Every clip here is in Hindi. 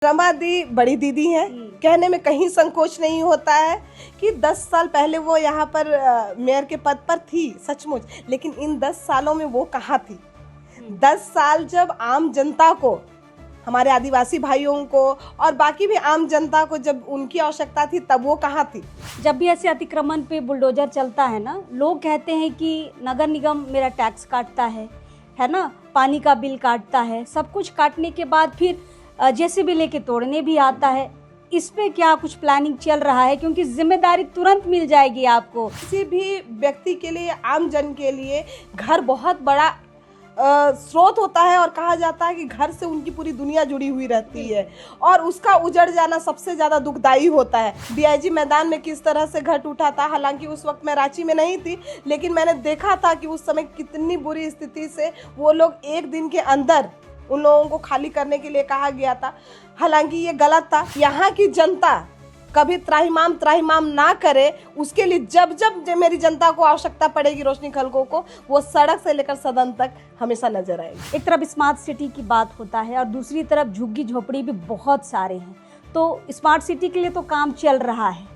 रमा दी बड़ी दीदी हैं, कहने में कहीं संकोच नहीं होता है कि 10 साल पहले वो यहाँ पर मेयर के पद पर थी सचमुच, लेकिन इन 10 सालों में वो कहाँ थी। 10 साल जब आम जनता को, हमारे आदिवासी भाइयों को और बाकी भी आम जनता को जब उनकी आवश्यकता थी, तब वो कहाँ थी। जब भी ऐसे अतिक्रमण पे बुलडोजर चलता है ना, लोग कहते हैं कि नगर निगम मेरा टैक्स काटता है ना, पानी का बिल काटता है, सब कुछ काटने के बाद फिर जैसे भी लेके तोड़ने भी आता है। इस पे क्या कुछ प्लानिंग चल रहा है, क्योंकि जिम्मेदारी तुरंत मिल जाएगी आपको। किसी भी व्यक्ति के लिए, आम जन के लिए घर बहुत बड़ा स्रोत होता है और कहा जाता है कि घर से उनकी पूरी दुनिया जुड़ी हुई रहती है और उसका उजड़ जाना सबसे ज़्यादा दुखदाई होता है। डीआईजी मैदान में किस तरह से घट उठा था, हालांकि उस वक्त मैं रांची में नहीं थी, लेकिन मैंने देखा था कि उस समय कितनी बुरी स्थिति से वो लोग एक दिन के अंदर उन लोगों को खाली करने के लिए कहा गया था। हालांकि ये गलत था। यहाँ की जनता कभी त्राहिमाम ना करे, उसके लिए जब मेरी जनता को आवश्यकता पड़ेगी रोशनी खलको को, वो सड़क से लेकर सदन तक हमेशा नजर आएगी। एक तरफ स्मार्ट सिटी की बात होता है और दूसरी तरफ झुग्गी झोपड़ी भी बहुत सारे हैं। तो स्मार्ट सिटी के लिए तो काम चल रहा है,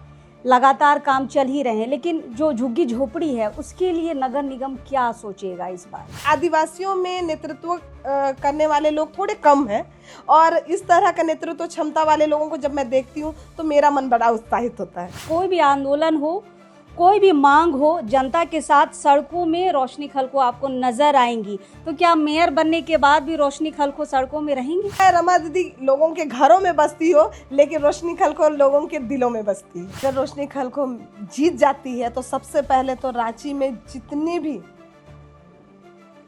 लगातार काम चल ही रहे हैं, लेकिन जो झुग्गी झोपड़ी है उसके लिए नगर निगम क्या सोचेगा इस बार। आदिवासियों में नेतृत्व करने वाले लोग थोड़े कम हैं और इस तरह का नेतृत्व क्षमता वाले लोगों को जब मैं देखती हूँ तो मेरा मन बड़ा उत्साहित होता है। कोई भी आंदोलन हो, कोई भी मांग हो, जनता के साथ सड़कों में रोशनी खलको आपको नजर आएंगी। तो क्या मेयर बनने के बाद भी रोशनी खलको सड़कों में रहेंगी? रमा दीदी लोगों के घरों में बसती हो, लेकिन रोशनी खलको लोगों के दिलों में बसती है। जब रोशनी खलको जीत जाती है तो सबसे पहले तो रांची में जितनी भी,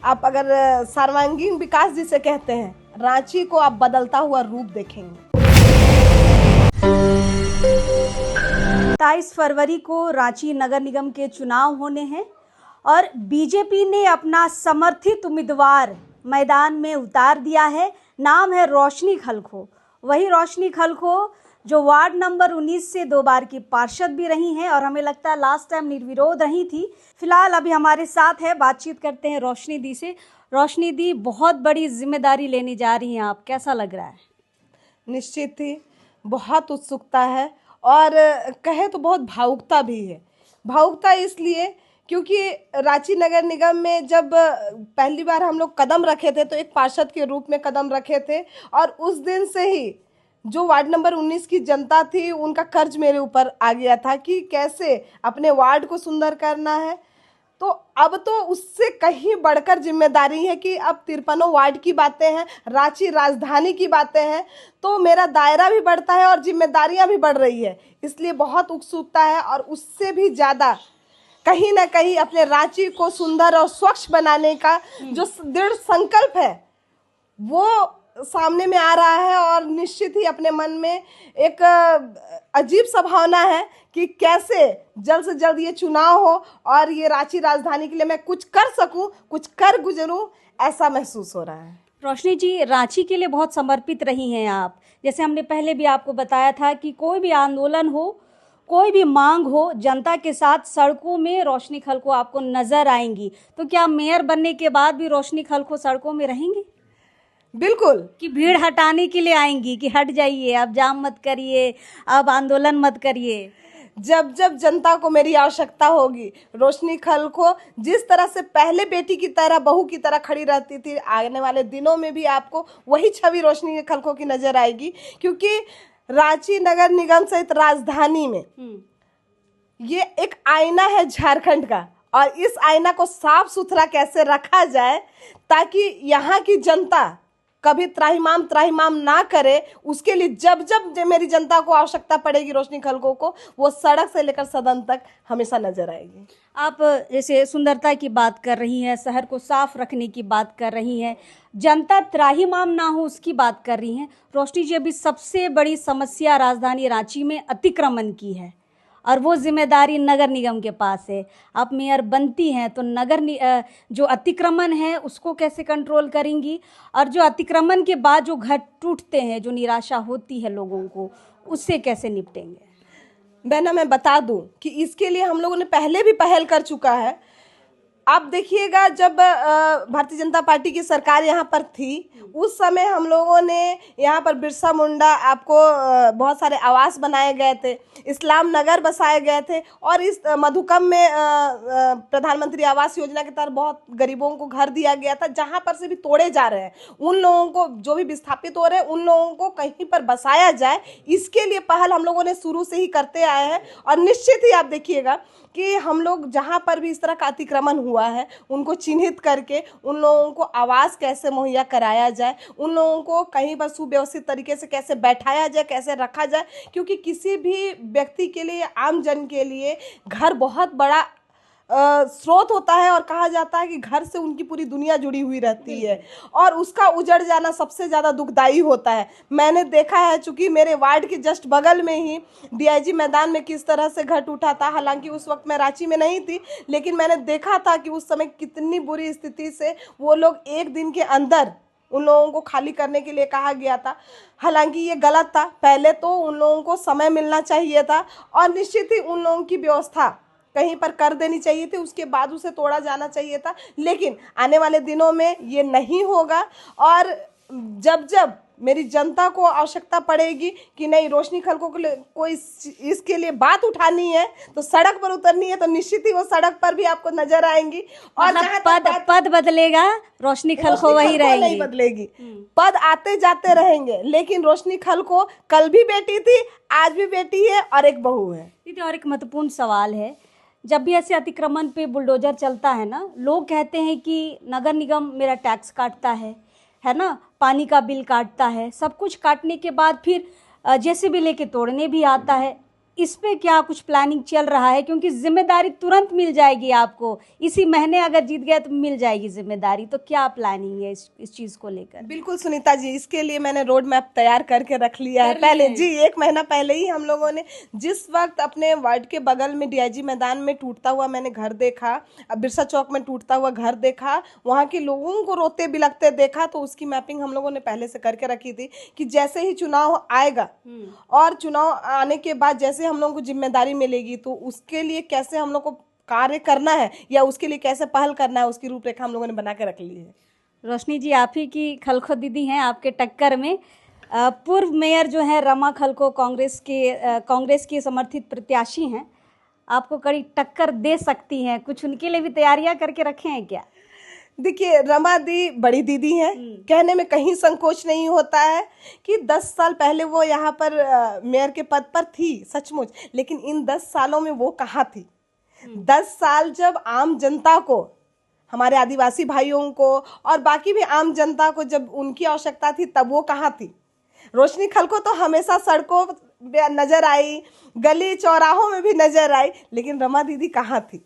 आप अगर सर्वांगीण विकास जिसे कहते हैं, रांची को आप बदलता हुआ रूप देखेंगे। 27 फरवरी को रांची नगर निगम के चुनाव होने हैं और बीजेपी ने अपना समर्थित उम्मीदवार मैदान में उतार दिया है। नाम है रोशनी खलको। वही रोशनी खलको जो वार्ड नंबर 19 से 2 बार की पार्षद भी रही हैं और हमें लगता है लास्ट टाइम निर्विरोध रही थी। फिलहाल अभी हमारे साथ है, बातचीत करते हैं रोशनी दी से। रोशनी दी, बहुत बड़ी जिम्मेदारी लेने जा रही हैं आप, कैसा लग रहा है? निश्चित ही बहुत उत्सुकता है और कहे तो बहुत भावुकता भी है। भावुकता इसलिए क्योंकि रांची नगर निगम में जब पहली बार हम लोग कदम रखे थे तो एक पार्षद के रूप में कदम रखे थे और उस दिन से ही जो वार्ड नंबर 19 की जनता थी, उनका कर्ज मेरे ऊपर आ गया था कि कैसे अपने वार्ड को सुंदर करना है। तो अब तो उससे कहीं बढ़कर जिम्मेदारी है कि अब 53 वार्ड की बातें हैं, रांची राजधानी की बातें हैं, तो मेरा दायरा भी बढ़ता है और जिम्मेदारियां भी बढ़ रही है। इसलिए बहुत उत्सुकता है और उससे भी ज़्यादा कहीं ना कहीं अपने रांची को सुंदर और स्वच्छ बनाने का जो दृढ़ संकल्प है वो सामने में आ रहा है और निश्चित ही अपने मन में एक अजीब सा भावना है कि कैसे जल्द से जल्द ये चुनाव हो और ये रांची राजधानी के लिए मैं कुछ कर सकूं, कुछ कर गुजरूं, ऐसा महसूस हो रहा है। रोशनी जी, रांची के लिए बहुत समर्पित रही हैं आप। जैसे हमने पहले भी आपको बताया था कि कोई भी आंदोलन हो, कोई भी मांग हो, जनता के साथ सड़कों में रोशनी खलको आपको नजर आएंगी। तो क्या मेयर बनने के बाद भी रोशनी खलको सड़कों में रहेंगी? बिल्कुल। कि भीड़ हटाने के लिए आएंगी कि हट जाइए, अब जाम मत करिए, अब आंदोलन मत करिए? जब जनता को मेरी आवश्यकता होगी, रोशनी खलको जिस तरह से पहले बेटी की तरह, बहू की तरह खड़ी रहती थी, आने वाले दिनों में भी आपको वही छवि रोशनी खलको की नजर आएगी। क्योंकि रांची नगर निगम सहित राजधानी में ये एक आईना है झारखंड का और इस आईना को साफ सुथरा कैसे रखा जाए ताकि यहाँ की जनता कभी त्राहिमाम ना करे, उसके लिए जब मेरी जनता को आवश्यकता पड़ेगी रोशनी खलको को, वो सड़क से लेकर सदन तक हमेशा नजर आएगी। आप जैसे सुंदरता की बात कर रही हैं, शहर को साफ रखने की बात कर रही हैं, जनता त्राहिमाम ना हो उसकी बात कर रही हैं। रोशनी जी, अभी सबसे बड़ी समस्या राजधानी रांची में अतिक्रमण की है और वो जिम्मेदारी नगर निगम के पास है। आप मेयर बनती हैं तो जो अतिक्रमण है उसको कैसे कंट्रोल करेंगी, और जो अतिक्रमण के बाद जो घर टूटते हैं, जो निराशा होती है लोगों को, उससे कैसे निपटेंगे? बहना, मैं बता दूं कि इसके लिए हम लोगों ने पहले भी पहल कर चुका है। आप देखिएगा जब भारतीय जनता पार्टी की सरकार यहाँ पर थी, उस समय हम लोगों ने यहाँ पर बिरसा मुंडा आपको बहुत सारे आवास बनाए गए थे, इस्लाम नगर बसाए गए थे, और इस मधुकम में प्रधानमंत्री आवास योजना के तहत बहुत गरीबों को घर दिया गया था। जहाँ पर से भी तोड़े जा रहे हैं, उन लोगों को, जो भी विस्थापित हो रहे हैं, उन लोगों को कहीं पर बसाया जाए, इसके लिए पहल हम लोगों ने शुरू से ही करते आए हैं। और निश्चित ही आप देखिएगा कि हम लोग जहाँ पर भी इस तरह का अतिक्रमण हुआ है, उनको चिन्हित करके उन लोगों को आवास कैसे मुहैया कराया जाए, उन लोगों को कहीं पर सुव्यवस्थित तरीके से कैसे बैठाया जाए, कैसे रखा जाए, क्योंकि किसी भी व्यक्ति के लिए, आम जन के लिए घर बहुत बड़ा स्रोत होता है, और कहा जाता है कि घर से उनकी पूरी दुनिया जुड़ी हुई रहती है, और उसका उजड़ जाना सबसे ज़्यादा दुखदाई होता है। मैंने देखा है, चूँकि मेरे वार्ड के जस्ट बगल में ही डीआईजी मैदान में किस तरह से घर टूटा था। हालांकि उस वक्त मैं रांची में नहीं थी, लेकिन मैंने देखा था कि उस समय कितनी बुरी स्थिति से वो लोग एक दिन के अंदर उन लोगों को खाली करने के लिए कहा गया था। हालांकि ये गलत था, पहले तो उन लोगों को समय मिलना चाहिए था, और निश्चित ही उन लोगों की व्यवस्था कहीं पर कर देनी चाहिए थी, उसके बाद उसे तोड़ा जाना चाहिए था। लेकिन आने वाले दिनों में ये नहीं होगा, और जब जब मेरी जनता को आवश्यकता पड़ेगी कि नहीं, रोशनी खलको को कोई इसके लिए बात उठानी है, तो सड़क पर उतरनी है, तो निश्चित ही वो सड़क पर भी आपको नजर आएंगी। और मतलब पद बदलेगा, रोशनी खलको वही रहेगी, नहीं बदलेगी। पद आते जाते रहेंगे, लेकिन रोशनी खलको कल भी बेटी थी, आज भी बेटी है, और एक बहू है। दीदी, और एक महत्वपूर्ण सवाल है, जब भी ऐसे अतिक्रमण पे बुलडोजर चलता है ना, लोग कहते हैं कि नगर निगम मेरा टैक्स काटता है ना, पानी का बिल काटता है, सब कुछ काटने के बाद फिर जेसीबी लेके तोड़ने भी आता है। इस पे क्या कुछ प्लानिंग चल रहा है? क्योंकि जिम्मेदारी तुरंत मिल जाएगी आपको, इसी महीने अगर जीत गए तो मिल जाएगी जिम्मेदारी, तो क्या प्लानिंग है इस चीज़ को लेकर? बिल्कुल सुनीता जी, इसके लिए मैंने रोड मैप तैयार करके रख लिया है पहले जी। 1 महीना पहले ही हम लोगों ने, जिस वक्त अपने वार्ड के बगल में डीआईजी मैदान में टूटता हुआ मैंने घर देखा, अब बिरसा चौक में टूटता हुआ घर देखा, वहाँ के लोगों को रोते बिलखते देखा, तो उसकी मैपिंग हम लोगों ने पहले से करके रखी थी कि जैसे ही चुनाव आएगा और चुनाव आने के बाद जैसे हम लोगों को जिम्मेदारी मिलेगी, तो उसके लिए कैसे हम लोग को कार्य करना है या उसके लिए कैसे पहल करना है, उसकी रूपरेखा हम लोगों ने बना के रख ली है। रोशनी जी, आप ही की खलखो दीदी हैं आपके टक्कर में। पूर्व मेयर जो है रमा खलखो, कांग्रेस की समर्थित प्रत्याशी हैं, आपको कड़ी टक्कर दे सकती हैं, कुछ उनके लिए भी तैयारियां करके रखे हैं क्या? देखिए, रमा दी बड़ी दीदी हैं, कहने में कहीं संकोच नहीं होता है कि 10 साल पहले वो यहाँ पर मेयर के पद पर थी, सचमुच, लेकिन इन 10 सालों में वो कहाँ थी? 10 साल जब आम जनता को, हमारे आदिवासी भाइयों को और बाकी भी आम जनता को जब उनकी आवश्यकता थी, तब वो कहाँ थी? रोशनी खलको तो हमेशा सड़कों नजर आई, गली चौराहों में भी नजर आई, लेकिन रमा दीदी कहाँ थी?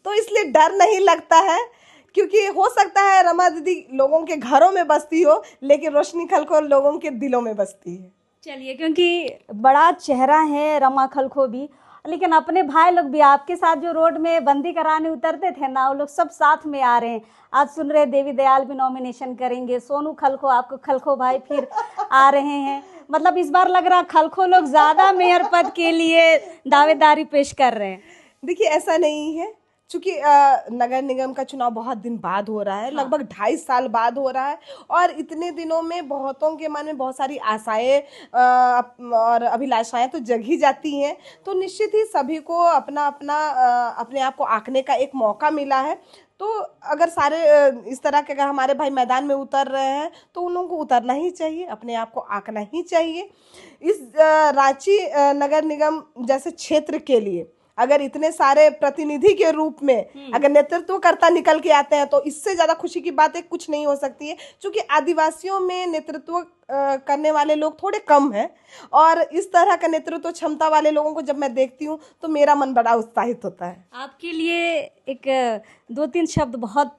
तो इसलिए डर नहीं लगता है, क्योंकि हो सकता है रमा दीदी लोगों के घरों में बसती हो, लेकिन रोशनी खलको लोगों के दिलों में बसती है। चलिए, क्योंकि बड़ा चेहरा है रमा खलको भी, लेकिन अपने भाई लोग भी आपके साथ जो रोड में बंदी कराने उतरते थे ना, वो लोग सब साथ में आ रहे हैं। आज सुन रहे देवी दयाल भी नॉमिनेशन करेंगे, सोनू खलको, आपको खलको भाई फिर आ रहे हैं। मतलब इस बार लग रहा खलको लोग ज्यादा मेयर पद के लिए दावेदारी पेश कर रहे हैं। देखिए, ऐसा नहीं है, चूंकि नगर निगम का चुनाव बहुत दिन बाद हो रहा है, लगभग 2.5 साल बाद हो रहा है, और इतने दिनों में बहुतों के मन में बहुत सारी आशाएं और अभिलाषाएं तो जग ही जाती हैं। तो निश्चित ही सभी को अपना अपना अपने आप को आंकने का एक मौका मिला है। तो अगर सारे इस तरह के अगर हमारे भाई मैदान में उतर रहे हैं, तो उन लोगों को उतरना ही चाहिए, अपने आप को आंकना ही चाहिए। इस रांची नगर निगम जैसे क्षेत्र के लिए अगर इतने सारे प्रतिनिधि के रूप में अगर नेतृत्वकर्ता निकल के आते हैं, तो इससे ज़्यादा खुशी की बात है कुछ नहीं हो सकती है। क्योंकि आदिवासियों में नेतृत्व करने वाले लोग थोड़े कम हैं, और इस तरह का नेतृत्व क्षमता वाले लोगों को जब मैं देखती हूँ तो मेरा मन बड़ा उत्साहित होता है। आपके लिए एक 2-3 शब्द बहुत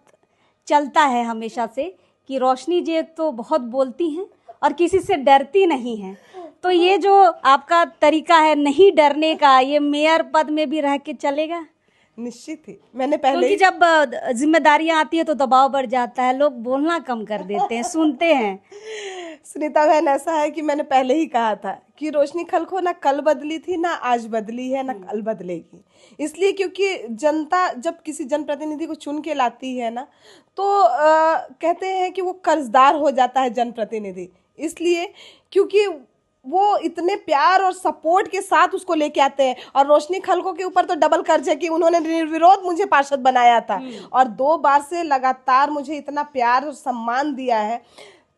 चलता है हमेशा से कि रोशनी जी एक तो बहुत बोलती हैं और किसी से डरती नहीं हैं, तो ये जो आपका तरीका है नहीं डरने का, ये मेयर पद में भी रह के चलेगा? निश्चित ही मैंने पहले क्योंकि जब जिम्मेदारियां आती है तो दबाव बढ़ जाता है, लोग बोलना कम कर देते हैं, सुनते हैं। सुनीता बहन, ऐसा है कि मैंने पहले ही कहा था कि रोशनी खलखो ना कल बदली थी, ना आज बदली है, ना कल बदलेगी। इसलिए क्योंकि जनता जब किसी जनप्रतिनिधि को चुन के लाती है ना, तो कहते हैं कि वो कर्जदार हो जाता है जनप्रतिनिधि। इसलिए क्योंकि वो इतने प्यार और सपोर्ट के साथ उसको लेके आते हैं। और रोशनी खलखो के ऊपर तो डबल कर्ज है कि उन्होंने निर्विरोध मुझे पार्षद बनाया था और 2 बार से लगातार मुझे इतना प्यार और सम्मान दिया है।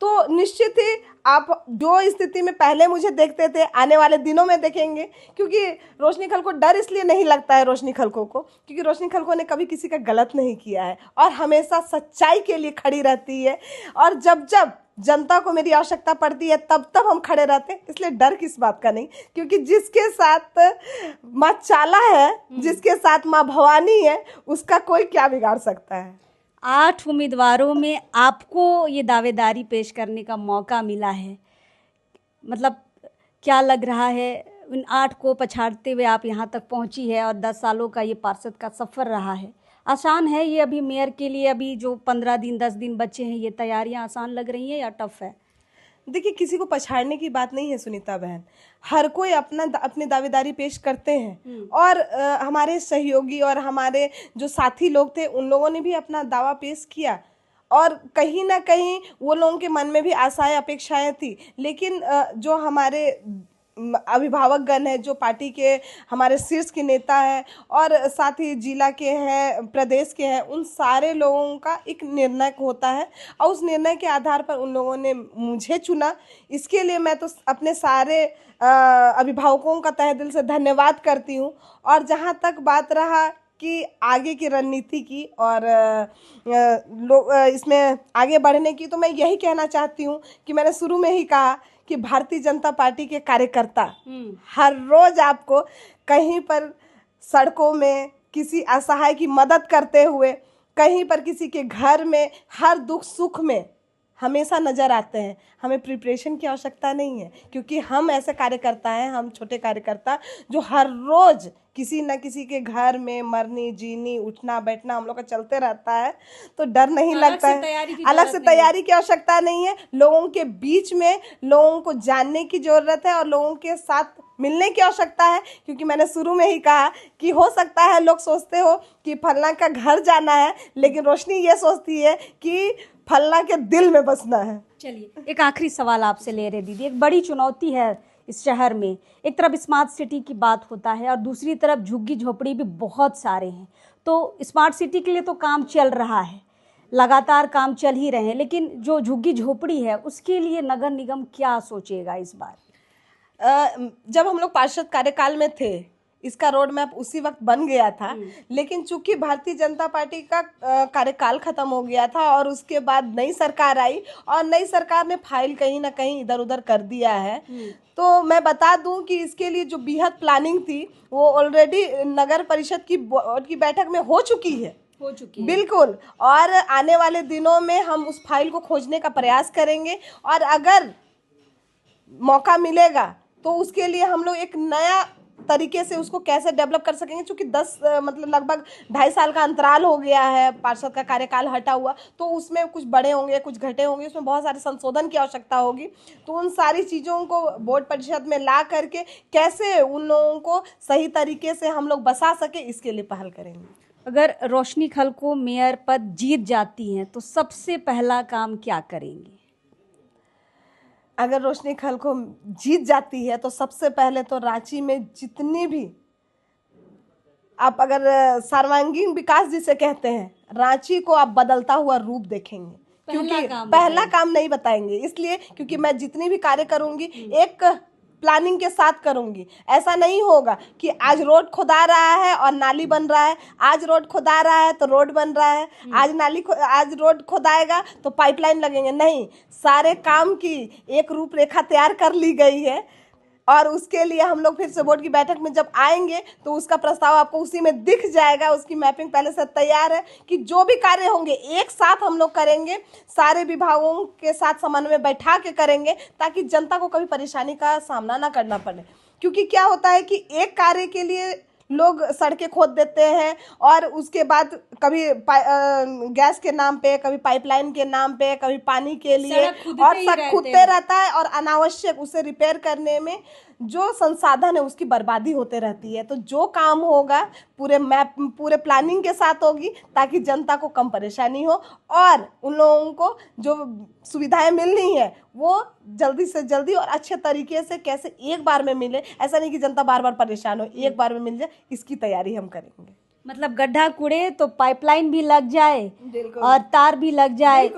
तो निश्चित ही आप जो स्थिति में पहले मुझे देखते थे, आने वाले दिनों में देखेंगे। क्योंकि रोशनी खलखो, डर इसलिए नहीं लगता है रोशनी खलखो को क्योंकि रोशनी खलखो ने कभी किसी का गलत नहीं किया है और हमेशा सच्चाई के लिए खड़ी रहती है। और जब जब जनता को मेरी आवश्यकता पड़ती है तब तब हम खड़े रहते हैं। इसलिए डर किस बात का नहीं, क्योंकि जिसके साथ माँ चाला है, जिसके साथ माँ भवानी है, उसका कोई क्या बिगाड़ सकता है। 8 उम्मीदवारों में आपको ये दावेदारी पेश करने का मौका मिला है, मतलब क्या लग रहा है? इन 8 को पछाड़ते हुए आप यहाँ तक पहुँची है और 10 सालों का ये पार्षद का सफ़र रहा है। आसान है ये अभी मेयर के लिए, अभी जो 15 दिन 10 दिन बचे हैं, ये तैयारियाँ आसान लग रही हैं या टफ है? देखिए, किसी को पछाड़ने की बात नहीं है सुनीता बहन। हर कोई अपनी दावेदारी पेश करते हैं और हमारे सहयोगी और हमारे जो साथी लोग थे, उन लोगों ने भी अपना दावा पेश किया और कहीं ना कहीं वो लोगों के मन में भी आशाएं, अपेक्षाएं थी। लेकिन जो हमारे अभिभावकगण है, जो पार्टी के हमारे शीर्ष के नेता हैं और साथ ही जिला के हैं, प्रदेश के हैं, उन सारे लोगों का एक निर्णय होता है और उस निर्णय के आधार पर उन लोगों ने मुझे चुना। इसके लिए मैं तो अपने सारे अभिभावकों का तहे दिल से धन्यवाद करती हूँ। और जहाँ तक बात रहा कि आगे की रणनीति की और इसमें आगे बढ़ने की, तो मैं यही कहना चाहती हूँ कि मैंने शुरू में ही कहा कि भारतीय जनता पार्टी के कार्यकर्ता हर रोज आपको कहीं पर सड़कों में किसी असहाय की मदद करते हुए, कहीं पर किसी के घर में हर दुख सुख में हमेशा नज़र आते हैं। हमें प्रिपरेशन की आवश्यकता नहीं है, क्योंकि हम ऐसे कार्यकर्ता हैं, हम छोटे कार्यकर्ता जो हर रोज़ किसी न किसी के घर में मरनी जीनी उठना बैठना हम लोग का चलते रहता है। तो डर नहीं लगता है, अलग से तैयारी की आवश्यकता नहीं है। लोगों के बीच में लोगों को जानने की ज़रूरत है और लोगों के साथ मिलने की आवश्यकता है। क्योंकि मैंने शुरू में ही कहा कि हो सकता है लोग सोचते हो कि फलना का घर जाना है, लेकिन रोशनी ये सोचती है कि फलना के दिल में बसना है। चलिए, एक आखिरी सवाल आपसे ले रहे दीदी। एक बड़ी चुनौती है इस शहर में, एक तरफ स्मार्ट सिटी की बात होता है और दूसरी तरफ झुग्गी झोपड़ी भी बहुत सारे हैं। तो स्मार्ट सिटी के लिए तो काम चल रहा है, लगातार काम चल ही रहे हैं, लेकिन जो झुग्गी झोपड़ी है उसके लिए नगर निगम क्या सोचेगा इस बार? जब हम लोग पार्षद कार्यकाल में थे, इसका रोड मैप उसी वक्त बन गया था। लेकिन चूंकि भारतीय जनता पार्टी का कार्यकाल खत्म हो गया था और उसके बाद नई सरकार आई और नई सरकार ने फाइल कहीं ना कहीं इधर उधर कर दिया है। तो मैं बता दूं कि इसके लिए जो बृहद प्लानिंग थी वो ऑलरेडी नगर परिषद की बैठक में हो चुकी है। बिल्कुल। और आने वाले दिनों में हम उस फाइल को खोजने का प्रयास करेंगे और अगर मौका मिलेगा तो उसके लिए हम लोग एक नया तरीके से उसको कैसे डेवलप कर सकेंगे। क्योंकि मतलब लगभग 2.5 साल का अंतराल हो गया है पार्षद का कार्यकाल हटा हुआ, तो उसमें कुछ बड़े होंगे कुछ घटे होंगे, उसमें बहुत सारे संशोधन की आवश्यकता होगी। तो उन सारी चीज़ों को बोर्ड परिषद में ला करके कैसे उन लोगों को सही तरीके से हम लोग बसा सके, इसके लिए पहल करेंगे। अगर रोशनी खलखो मेयर पद जीत जाती हैं तो सबसे पहला काम क्या करेंगी? अगर रोशनी खलखो जीत जाती है तो सबसे पहले तो रांची में जितनी भी आप अगर सर्वांगीण विकास जिसे कहते हैं, रांची को आप बदलता हुआ रूप देखेंगे। क्योंकि पहला काम नहीं बताएंगे, इसलिए क्योंकि मैं जितनी भी कार्य करूंगी एक प्लानिंग के साथ करूंगी। ऐसा नहीं होगा कि आज रोड खुदा रहा है और नाली बन रहा है, आज रोड खुदा रहा है तो रोड बन रहा है, आज रोड खुदाएगा तो पाइपलाइन लगेंगे। नहीं, सारे काम की एक रूपरेखा तैयार कर ली गई है और उसके लिए हम लोग फिर से बोर्ड की बैठक में जब आएंगे तो उसका प्रस्ताव आपको उसी में दिख जाएगा। उसकी मैपिंग पहले से तैयार है कि जो भी कार्य होंगे एक साथ हम लोग करेंगे, सारे विभागों के साथ समन्वय बैठा के करेंगे ताकि जनता को कभी परेशानी का सामना ना करना पड़े। क्योंकि क्या होता है कि एक कार्य के लिए लोग सड़कें खोद देते हैं और उसके बाद कभी गैस के नाम पे, कभी पाइपलाइन के नाम पे, कभी पानी के लिए, और सड़क खुदते रहता है और अनावश्यक उसे रिपेयर करने में जो संसाधन है उसकी बर्बादी होते रहती है। तो जो काम होगा पूरे मैप, पूरे प्लानिंग के साथ होगी ताकि जनता को कम परेशानी हो और उन लोगों को जो सुविधाएं मिलनी है वो जल्दी से जल्दी और अच्छे तरीके से कैसे एक बार में मिले। ऐसा नहीं कि जनता बार बार परेशान हो, एक बार में मिल जाए, इसकी तैयारी हम करेंगे। मतलब गड्ढा कूड़े तो पाइपलाइन भी लग जाए और तार भी लग जाए,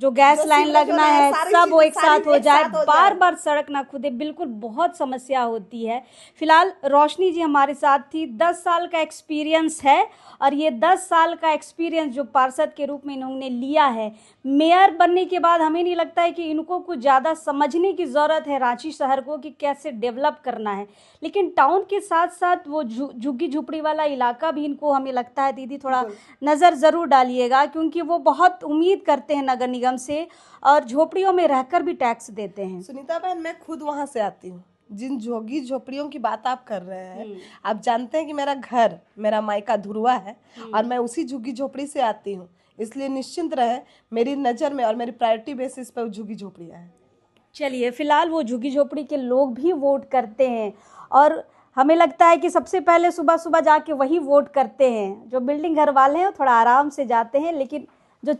जो गैस लाइन लगना है सब वो एक साथ हो जाए, बार बार सड़क ना खुदे। बिल्कुल बहुत समस्या होती है। फिलहाल रोशनी जी हमारे साथ थी, 10 साल का एक्सपीरियंस है और ये 10 साल का एक्सपीरियंस जो पार्षद के रूप में इन्होंने लिया है, मेयर बनने के बाद हमें नहीं लगता है कि इनको कुछ ज़्यादा समझने की ज़रूरत है रांची शहर को कि कैसे डेवलप करना है। लेकिन टाउन के साथ साथ वो झुग्गी झुपड़ी वाला इलाका भी इनको, हमें लगता है दीदी थोड़ा नज़र ज़रूर डालिएगा, क्योंकि वो बहुत उम्मीद करते हैं नगर निगम से और झोपड़ियों में रहकर भी टैक्स देते हैं। सुनीता बहन, मैं खुद वहां से आती हूँ। जिन झोगी झोपड़ियों की बात आप कर रहे हैं, आप जानते हैं कि मेरा घर, मेरा मायका धुरवा है और मैं उसी झुग्गी झोपड़ी से आती हूँ, इसलिए निश्चिंत रहे, मेरी नज़र में और मेरी प्रायोरिटी बेसिस पर झुग्गी झोपड़ियाँ हैं। चलिए, फिलहाल वो झुग्गी झोपड़ी के लोग भी वोट करते हैं और हमें लगता है कि सबसे पहले सुबह सुबह जाके वही वोट करते हैं। जो बिल्डिंग घर वाले हैं थोड़ा आराम से जाते हैं, लेकिन जो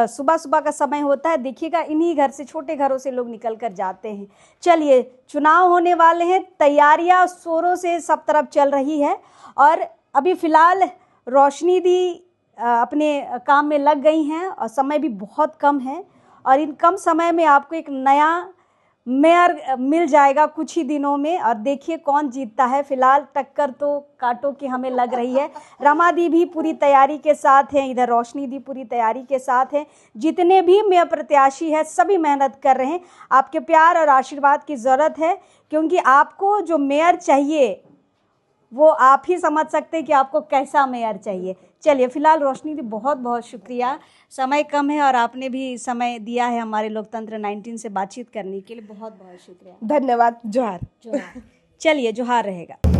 सुबह सुबह का समय होता है देखिएगा इन्हीं घर से, छोटे घरों से लोग निकल कर जाते हैं। चलिए, चुनाव होने वाले हैं, तैयारियां जोरों से सब तरफ चल रही है और अभी फ़िलहाल रोशनी दी अपने काम में लग गई हैं और समय भी बहुत कम है और इन कम समय में आपको एक नया मेयर मिल जाएगा कुछ ही दिनों में और देखिए कौन जीतता है। फिलहाल टक्कर तो कांटों की हमें लग रही है। रमा दी भी पूरी तैयारी के साथ हैं, इधर रोशनी दी पूरी तैयारी के साथ हैं, जितने भी मेयर प्रत्याशी हैं सभी मेहनत कर रहे हैं। आपके प्यार और आशीर्वाद की ज़रूरत है, क्योंकि आपको जो मेयर चाहिए वो आप ही समझ सकते हैं कि आपको कैसा मेयर चाहिए। चलिए, फिलहाल रोशनी दी बहुत बहुत शुक्रिया, समय कम है और आपने भी समय दिया है हमारे लोकतंत्र 19 से बातचीत करने के लिए, बहुत बहुत शुक्रिया। धन्यवाद। जोहार। चलिए, जोहार रहेगा।